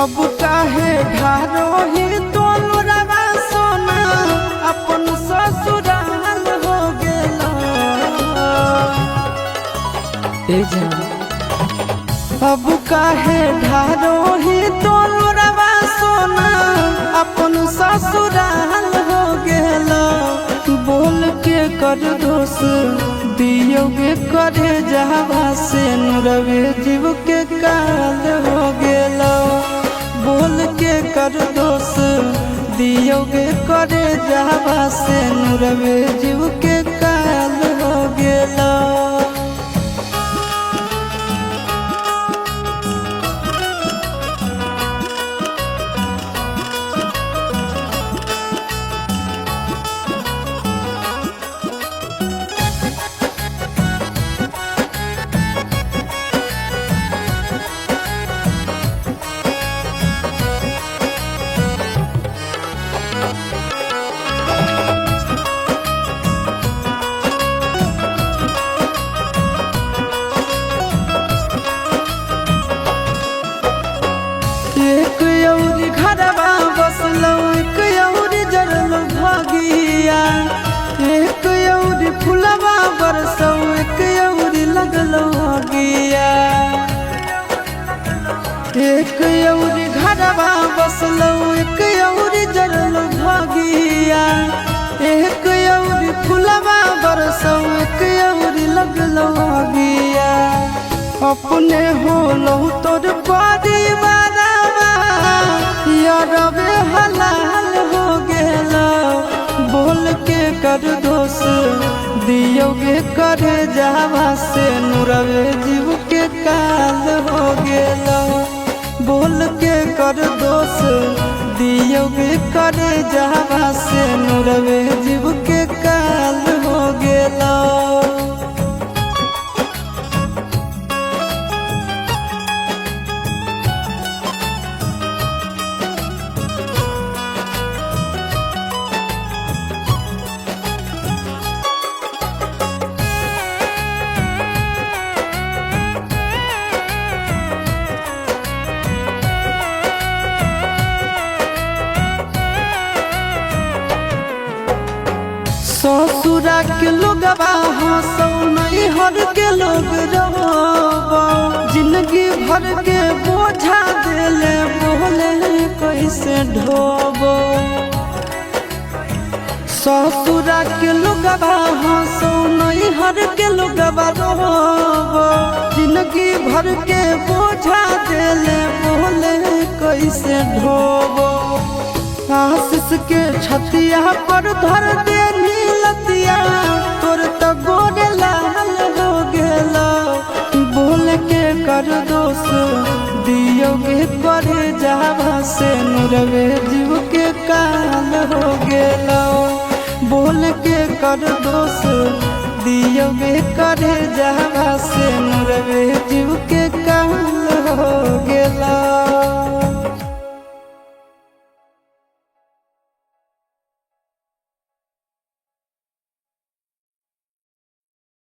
अब काहे ढारो ही तोलरवा सोना अपन ससुराल हो गेला। अब काहे ढारो ही तोलरवा सोना अपन ससुराल हो गेला। बोल के कर दोष दियोगे करे जहवा से नुरवे जीव के काल हो गेला। बोल के कर दोष दियोगे करे जहवा से नुरवे जीव के काल हो गेला। एक औरी घरवा बसलो एक औरी जरल भागिया। एक औरी फुलवा बरसो एक औरी लगलो भागिया। एक औरी घरवा बसलो एक औरी जरल भागिया। एक औरी फुलवा बरसो एक औरी लगलो भागिया। अपने होलो तोर परिवार यारबे हलाल हो गेला। बोल के कर दोष दियोगे करे जहवा से नुरवे जीव के काल हो गेला। बोल के कर दोष दियोगे करे जहवा से नुरवे जीव के काल हो गेला। ससुरा के लोगवा हंसो नहीं हर के लोग रहो। जिंदगी भर के बोझा देले बोले कैसे ढोबो। ससुरा के लोगवा हंसो नहीं हर के लोगवा रहो। जिंदगी भर के बोझा देले बोले कैसे ढोबो। आशीष के छतिया पर धर दे नीलतिया तोर तो गोरे लाल हो गेला। बोल के कर दोष दियोगे करे जहवा से नुरवे जीव के काल हो गेला। बोल के कर दोष दियोगे करे जहवा से नुरवे जीव के